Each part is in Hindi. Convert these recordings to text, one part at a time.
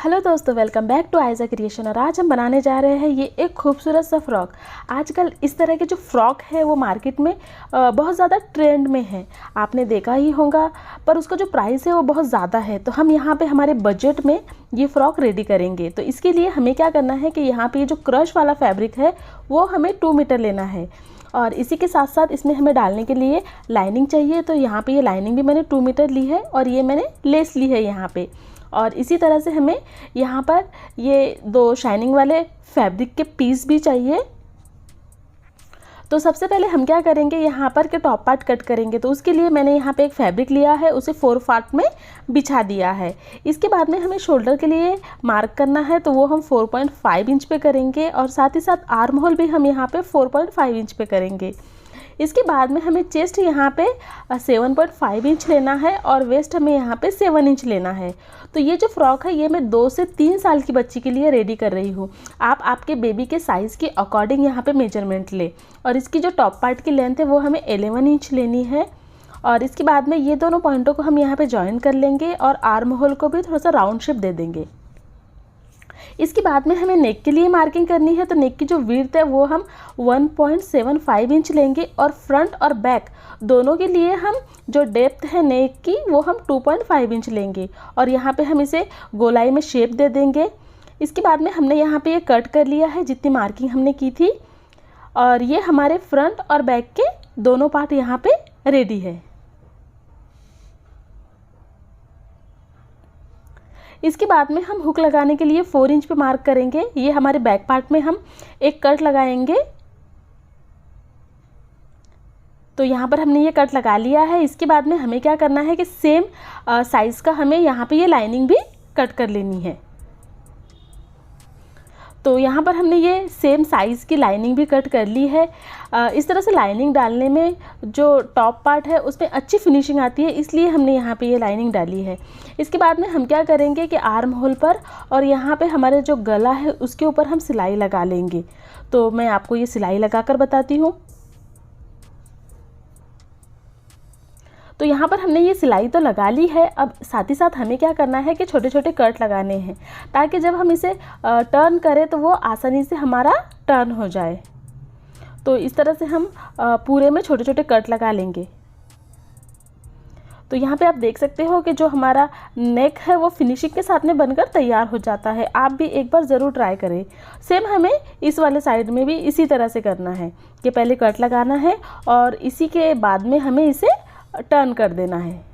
हेलो दोस्तों, वेलकम बैक टू आइजा क्रिएशन। और आज हम बनाने जा रहे हैं ये एक खूबसूरत सा फ्रॉक। आजकल इस तरह के जो फ्रॉक है वो मार्केट में बहुत ज़्यादा ट्रेंड में है, आपने देखा ही होगा। पर उसका जो प्राइस है वो बहुत ज़्यादा है। तो हम यहाँ पे हमारे बजट में ये फ्रॉक रेडी करेंगे। तो इसके लिए हमें क्या करना है कि यहाँ पे ये जो क्रश वाला फैब्रिक है वो हमें 2 मीटर लेना है। और इसी के साथ साथ इसमें हमें डालने के लिए लाइनिंग चाहिए। तो यहाँ पे ये लाइनिंग भी मैंने 2 मीटर ली है और ये मैंने लेस ली है यहाँ पे। और इसी तरह से हमें यहाँ पर ये 2 शाइनिंग वाले फैब्रिक के पीस भी चाहिए। तो सबसे पहले हम क्या करेंगे, यहाँ पर के टॉप पार्ट कट करेंगे। तो उसके लिए मैंने यहाँ पे एक फैब्रिक लिया है, उसे 4 पार्ट में बिछा दिया है। इसके बाद में हमें शोल्डर के लिए मार्क करना है, तो वो हम 4.5 इंच पे करेंगे। और साथ ही साथ आर्म होल भी हम यहाँ पे 4.5 इंच पे करेंगे। इसके बाद में हमें चेस्ट यहाँ पे 7.5 इंच लेना है और वेस्ट हमें यहाँ पे 7 इंच लेना है। तो ये जो फ्रॉक है ये मैं 2 से 3 साल की बच्ची के लिए रेडी कर रही हूँ। आप आपके बेबी के साइज़ के अकॉर्डिंग यहाँ पे मेजरमेंट ले। और इसकी जो टॉप पार्ट की लेंथ है वो हमें 11 इंच लेनी है। और इसके बाद में ये दोनों पॉइंटों को हम यहाँ पे जॉइन कर लेंगे और आर्म होल को भी थोड़ा सा राउंड शेप दे देंगे। इसके बाद में हमें नेक के लिए मार्किंग करनी है। तो नेक की जो विड्थ है वो हम 1.75 इंच लेंगे और फ्रंट और बैक दोनों के लिए हम जो डेप्थ है नेक की वो हम 2.5 इंच लेंगे। और यहाँ पे हम इसे गोलाई में शेप दे देंगे। इसके बाद में हमने यहाँ पे ये कट कर लिया है जितनी मार्किंग हमने की थी। और ये हमारे फ्रंट और बैक के दोनों पार्ट यहाँ पे रेडी है। इसके बाद में हम हुक लगाने के लिए 4 इंच पे मार्क करेंगे। ये हमारे बैक पार्ट में हम एक कट लगाएंगे। तो यहाँ पर हमने ये कट लगा लिया है। इसके बाद में हमें क्या करना है कि सेम साइज़ का हमें यहाँ पे ये लाइनिंग भी कट कर लेनी है। तो यहाँ पर हमने ये सेम साइज़ की लाइनिंग भी कट कर ली है। इस तरह से लाइनिंग डालने में जो टॉप पार्ट है उसमें अच्छी फिनिशिंग आती है, इसलिए हमने यहाँ पे ये लाइनिंग डाली है। इसके बाद में हम क्या करेंगे कि आर्म होल पर और यहाँ पे हमारे जो गला है उसके ऊपर हम सिलाई लगा लेंगे। तो मैं आपको ये सिलाई लगा कर बताती हूँ। तो यहाँ पर हमने ये सिलाई तो लगा ली है। अब साथ ही साथ हमें क्या करना है कि छोटे छोटे कट लगाने हैं, ताकि जब हम इसे टर्न करें तो वो आसानी से हमारा टर्न हो जाए। तो इस तरह से हम पूरे में छोटे छोटे कट लगा लेंगे। तो यहाँ पे आप देख सकते हो कि जो हमारा नेक है वो फिनिशिंग के साथ में बनकर तैयार हो जाता है। आप भी एक बार ज़रूर ट्राई करें। सेम हमें इस वाले साइड में भी इसी तरह से करना है कि पहले कट लगाना है और इसी के बाद में हमें इसे टर्न कर देना है।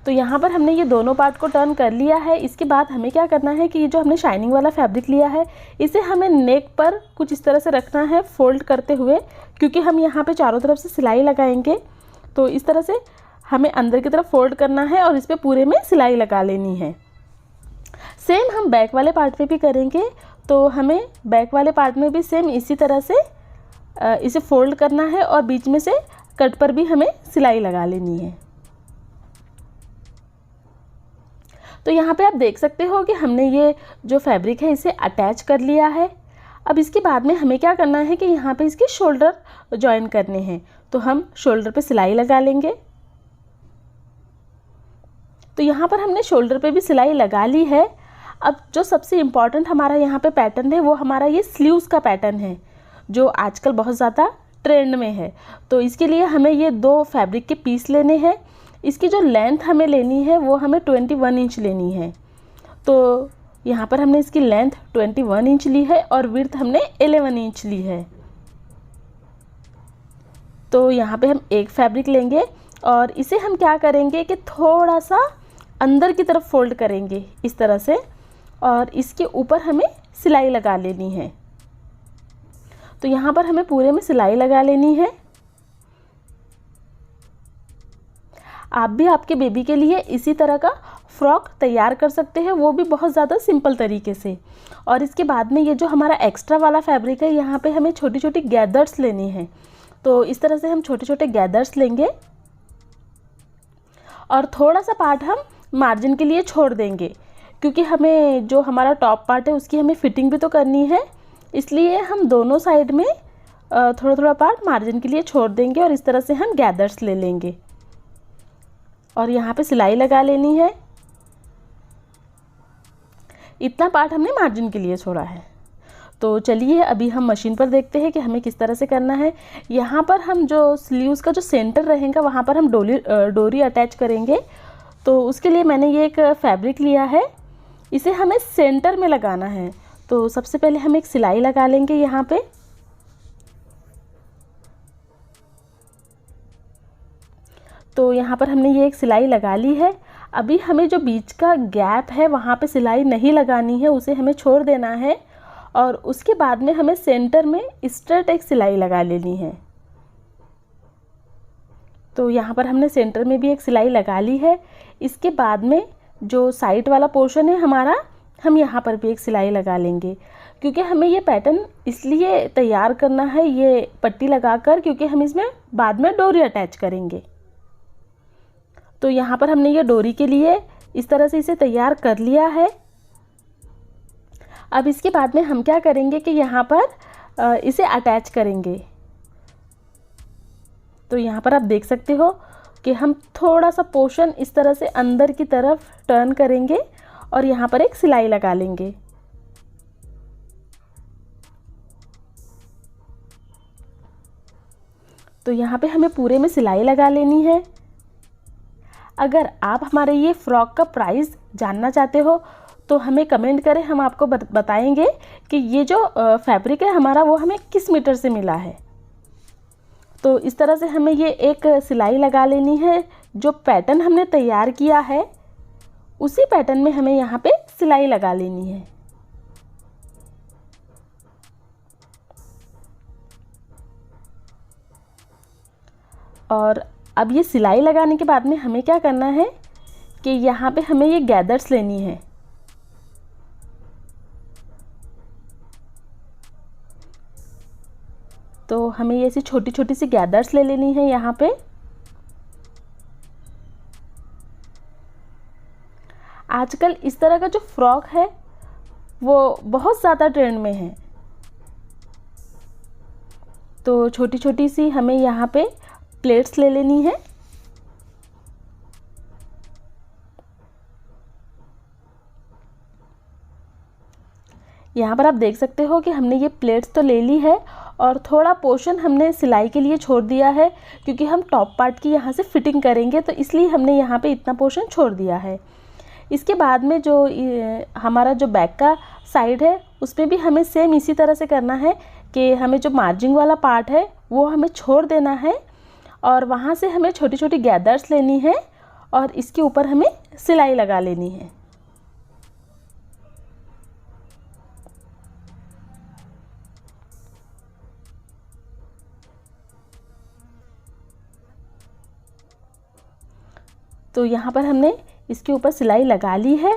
तो यहाँ पर हमने ये दोनों पार्ट को टर्न कर लिया है। इसके बाद हमें क्या करना है कि ये जो हमने शाइनिंग वाला फैब्रिक लिया है इसे हमें नेक पर कुछ इस तरह से रखना है फोल्ड करते हुए, क्योंकि हम यहाँ पे चारों तरफ से सिलाई लगाएंगे। तो इस तरह से हमें अंदर की तरफ फोल्ड करना है और इस पर पूरे में सिलाई लगा लेनी है। सेम हम बैक वाले पार्ट पे भी करेंगे। तो हमें बैक वाले पार्ट में भी सेम इसी तरह से इसे फोल्ड करना है और बीच में से कट पर भी हमें सिलाई लगा लेनी है। तो यहाँ पे आप देख सकते हो कि हमने ये जो फैब्रिक है इसे अटैच कर लिया है। अब इसके बाद में हमें क्या करना है कि यहाँ पे इसके शोल्डर जॉइन करने हैं। तो हम शोल्डर पे सिलाई लगा लेंगे। तो यहाँ पर हमने शोल्डर पे भी सिलाई लगा ली है। अब जो सबसे इम्पॉर्टेंट हमारा यहाँ पे पैटर्न है वो हमारा ये स्लीव्स का पैटर्न है, जो आजकल बहुत ज़्यादा ट्रेंड में है। तो इसके लिए हमें ये 2 फैब्रिक के पीस लेने हैं। इसकी जो लेंथ हमें लेनी है वो हमें 21 इंच लेनी है। तो यहाँ पर हमने इसकी लेंथ 21 इंच ली है और विड्थ हमने 11 इंच ली है। तो यहाँ पे हम एक फैब्रिक लेंगे और इसे हम क्या करेंगे कि थोड़ा सा अंदर की तरफ फोल्ड करेंगे इस तरह से, और इसके ऊपर हमें सिलाई लगा लेनी है। तो यहाँ पर हमें पूरे में सिलाई लगा लेनी है। आप भी आपके बेबी के लिए इसी तरह का फ्रॉक तैयार कर सकते हैं, वो भी बहुत ज़्यादा सिंपल तरीके से। और इसके बाद में ये जो हमारा एक्स्ट्रा वाला फैब्रिक है यहाँ पे हमें छोटी छोटी गैदर्स लेनी है। तो इस तरह से हम छोटे छोटे गैदर्स लेंगे और थोड़ा सा पार्ट हम मार्जिन के लिए छोड़ देंगे, क्योंकि हमें जो हमारा टॉप पार्ट है उसकी हमें फिटिंग भी तो करनी है। इसलिए हम दोनों साइड में थोड़ा थोड़ा पार्ट मार्जिन के लिए छोड़ देंगे और इस तरह से हम गैदर्स ले लेंगे और यहाँ पे सिलाई लगा लेनी है। इतना पार्ट हमने मार्जिन के लिए छोड़ा है। तो चलिए अभी हम मशीन पर देखते हैं कि हमें किस तरह से करना है। यहाँ पर हम जो स्लीव्स का जो सेंटर रहेगा वहाँ पर हम डोरी अटैच करेंगे। तो उसके लिए मैंने ये एक फैब्रिक लिया है, इसे हमें सेंटर में लगाना है। तो सबसे पहले हम एक सिलाई लगा लेंगे यहाँ पे। तो यहाँ पर हमने ये एक सिलाई लगा ली है। अभी हमें जो बीच का गैप है वहाँ पे सिलाई नहीं लगानी है, उसे हमें छोड़ देना है। और उसके बाद में हमें सेंटर में स्ट्रेट एक सिलाई लगा लेनी है। तो यहाँ पर हमने सेंटर में भी एक सिलाई लगा ली है। इसके बाद में जो साइड वाला पोर्शन है हमारा, हम यहाँ पर भी एक सिलाई लगा लेंगे, क्योंकि हमें ये पैटर्न इसलिए तैयार करना है ये पट्टी लगाकर, क्योंकि हम इसमें बाद में डोरी अटैच करेंगे। तो यहाँ पर हमने ये डोरी के लिए इस तरह से इसे तैयार कर लिया है। अब इसके बाद में हम क्या करेंगे कि यहाँ पर इसे अटैच करेंगे। तो यहाँ पर आप देख सकते हो कि हम थोड़ा सा पोर्शन इस तरह से अंदर की तरफ टर्न करेंगे और यहाँ पर एक सिलाई लगा लेंगे। तो यहाँ पे हमें पूरे में सिलाई लगा लेनी है। अगर आप हमारे ये फ्रॉक का प्राइस जानना चाहते हो तो हमें कमेंट करें, हम आपको बताएंगे कि ये जो फैब्रिक है हमारा वो हमें किस मीटर से मिला है। तो इस तरह से हमें ये एक सिलाई लगा लेनी है। जो पैटर्न हमने तैयार किया है उसी पैटर्न में हमें यहाँ पे सिलाई लगा लेनी है। और अब ये सिलाई लगाने के बाद में हमें क्या करना है कि यहाँ पे हमें ये गैदर्स लेनी है। तो हमें ये ऐसी छोटी छोटी सी गैदर्स ले लेनी है यहाँ पे। आजकल इस तरह का जो फ्रॉक है वो बहुत ज़्यादा ट्रेंड में है। तो छोटी छोटी सी हमें यहाँ पे प्लेट्स ले लेनी है। यहाँ पर आप देख सकते हो कि हमने ये प्लेट्स तो ले ली है और थोड़ा पोर्शन हमने सिलाई के लिए छोड़ दिया है, क्योंकि हम टॉप पार्ट की यहाँ से फिटिंग करेंगे, तो इसलिए हमने यहाँ पे इतना पोर्शन छोड़ दिया है। इसके बाद में जो हमारा जो बैक का साइड है उसमें भी हमें सेम इसी तरह से करना है कि हमें जो मार्जिंग वाला पार्ट है वो हमें छोड़ देना है और वहाँ से हमें छोटी छोटी गैदर्स लेनी है और इसके ऊपर हमें सिलाई लगा लेनी है। तो यहाँ पर हमने इसके ऊपर सिलाई लगा ली है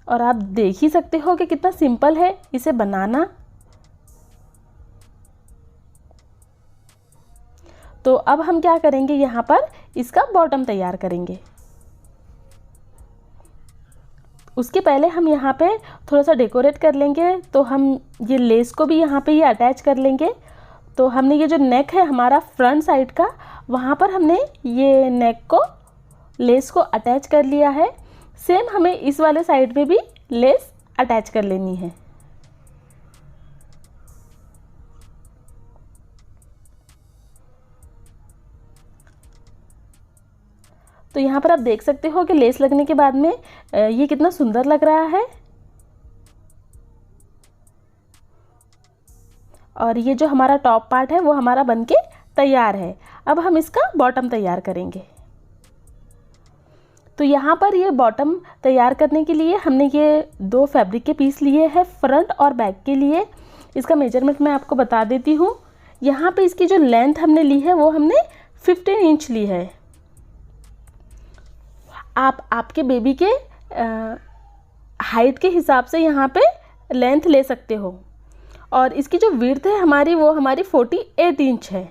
और आप देख ही सकते हो कि कितना सिंपल है इसे बनाना। तो अब हम क्या करेंगे, यहाँ पर इसका बॉटम तैयार करेंगे। उसके पहले हम यहाँ पे थोड़ा सा डेकोरेट कर लेंगे। तो हम ये लेस को भी यहाँ पे ये अटैच कर लेंगे। तो हमने ये जो नेक है हमारा फ्रंट साइड का, वहाँ पर हमने ये नेक को लेस को अटैच कर लिया है। सेम हमें इस वाले साइड में भी लेस अटैच कर लेनी है। तो यहाँ पर आप देख सकते हो कि लेस लगने के बाद में ये कितना सुंदर लग रहा है। और ये जो हमारा टॉप पार्ट है वो हमारा बनके तैयार है। अब हम इसका बॉटम तैयार करेंगे। तो यहाँ पर ये बॉटम तैयार करने के लिए हमने ये दो फैब्रिक के पीस लिए हैं फ्रंट और बैक के लिए। इसका मेजरमेंट मैं आपको बता देती हूँ। यहाँ पे इसकी जो लेंथ हमने ली है वो हमने 15 इंच ली है। आप आपके बेबी के हाइट के हिसाब से यहाँ पे लेंथ ले सकते हो। और इसकी जो विड्थ है हमारी वो हमारी 48 इंच है।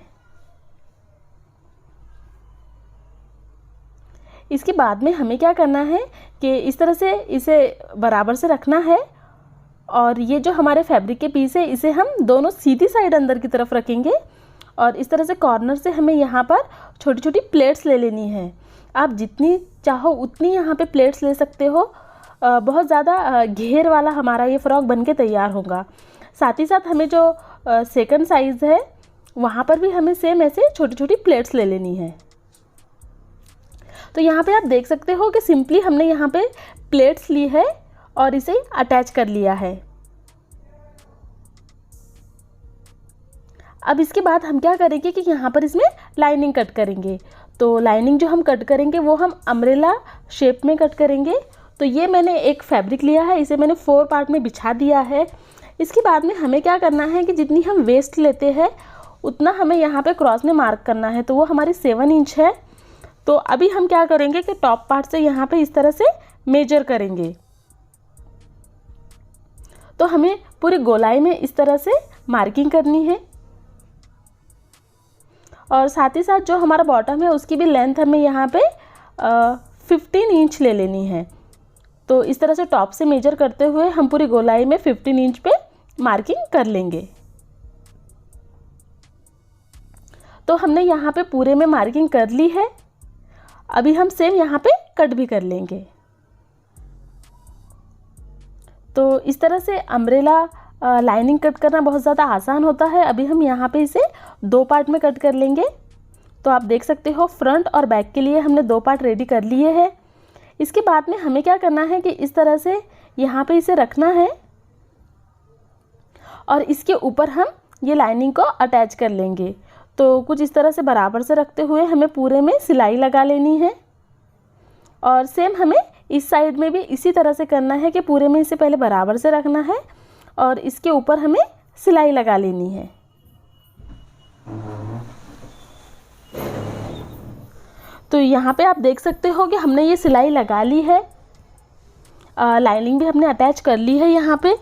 इसके बाद में हमें क्या करना है कि इस तरह से इसे बराबर से रखना है और ये जो हमारे फैब्रिक के पीस है इसे हम दोनों सीधी साइड अंदर की तरफ रखेंगे और इस तरह से कॉर्नर से हमें यहाँ पर छोटी छोटी प्लेट्स ले लेनी है। आप जितनी चाहो उतनी यहाँ पे प्लेट्स ले सकते हो। बहुत ज़्यादा घेर वाला हमारा ये फ्रॉक बन के तैयार होगा। साथ ही साथ हमें जो सेकंड साइज़ है वहाँ पर भी हमें सेम ऐसे छोटी छोटी प्लेट्स ले लेनी है। तो यहाँ पे आप देख सकते हो कि सिंपली हमने यहाँ पे प्लेट्स ली है और इसे अटैच कर लिया है। अब इसके बाद हम क्या करेंगे कि यहाँ पर इसमें लाइनिंग कट करेंगे। तो लाइनिंग जो हम कट करेंगे वो हम अम्ब्रेला शेप में कट करेंगे। तो ये मैंने एक फैब्रिक लिया है, इसे मैंने 4 पार्ट में बिछा दिया है। इसके बाद में हमें क्या करना है कि जितनी हम वेस्ट लेते हैं उतना हमें यहाँ पे क्रॉस में मार्क करना है। तो वो हमारी 7 इंच है। तो अभी हम क्या करेंगे कि टॉप पार्ट से यहाँ पे इस तरह से मेजर करेंगे। तो हमें पूरी गोलाई में इस तरह से मार्किंग करनी है और साथ ही साथ जो हमारा बॉटम है उसकी भी लेंथ हमें यहाँ पे 15 इंच ले लेनी है। तो इस तरह से टॉप से मेजर करते हुए हम पूरी गोलाई में 15 इंच पे मार्किंग कर लेंगे। तो हमने यहाँ पे पूरे में मार्किंग कर ली है। अभी हम सेम यहाँ पे कट भी कर लेंगे। तो इस तरह से अम्ब्रेला लाइनिंग कट करना बहुत ज़्यादा आसान होता है। अभी हम यहाँ पे इसे 2 पार्ट में कट कर लेंगे। तो आप देख सकते हो फ्रंट और बैक के लिए हमने 2 पार्ट रेडी कर लिए हैं। इसके बाद में हमें क्या करना है कि इस तरह से यहाँ पे इसे रखना है और इसके ऊपर हम ये लाइनिंग को अटैच कर लेंगे। तो कुछ इस तरह से बराबर से रखते हुए हमें पूरे में सिलाई लगा लेनी है और सेम हमें इस साइड में भी इसी तरह से करना है कि पूरे में इसे पहले बराबर से रखना है और इसके ऊपर हमें सिलाई लगा लेनी है। तो यहाँ पे आप देख सकते हो कि हमने ये सिलाई लगा ली है। लाइनिंग भी हमने अटैच कर ली है यहाँ पे।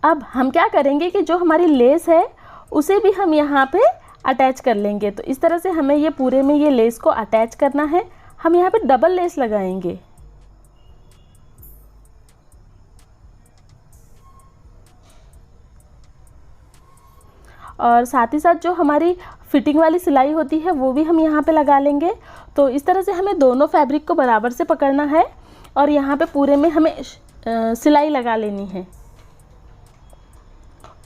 अब हम क्या करेंगे कि जो हमारी लेस है उसे भी हम यहाँ पे अटैच कर लेंगे। तो इस तरह से हमें ये पूरे में ये लेस को अटैच करना है। हम यहाँ पे डबल लेस लगाएंगे। और साथ ही साथ जो हमारी फिटिंग वाली सिलाई होती है वो भी हम यहाँ पे लगा लेंगे। तो इस तरह से हमें दोनों फैब्रिक को बराबर से पकड़ना है और यहाँ पे पूरे में हमें सिलाई लगा लेनी है।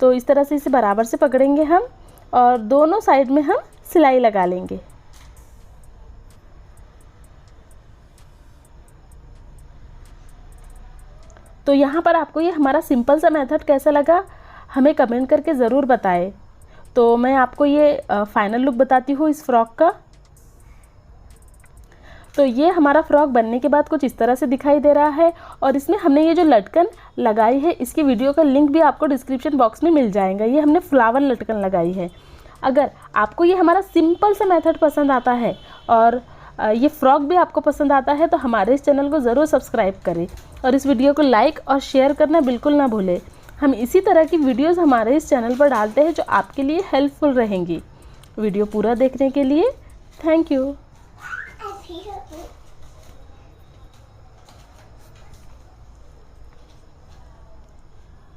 तो इस तरह से इसे बराबर से पकड़ेंगे हम और दोनों साइड में हम सिलाई लगा लेंगे। तो यहाँ पर आपको ये हमारा सिंपल सा मेथड कैसा लगा हमें कमेंट करके ज़रूर बताएं। तो मैं आपको ये फाइनल लुक बताती हूँ इस फ्रॉक का। तो ये हमारा फ्रॉक बनने के बाद कुछ इस तरह से दिखाई दे रहा है और इसमें हमने ये जो लटकन लगाई है इसकी वीडियो का लिंक भी आपको डिस्क्रिप्शन बॉक्स में मिल जाएगा। ये हमने फ्लावर लटकन लगाई है। अगर आपको ये हमारा सिंपल सा मेथड पसंद आता है और ये फ्रॉक भी आपको पसंद आता है तो हमारे इस चैनल को ज़रूर सब्सक्राइब करें और इस वीडियो को लाइक और शेयर करना बिल्कुल ना भूलें। हम इसी तरह की वीडियोस हमारे इस चैनल पर डालते हैं जो आपके लिए हेल्पफुल रहेंगी। वीडियो पूरा देखने के लिए थैंक यू।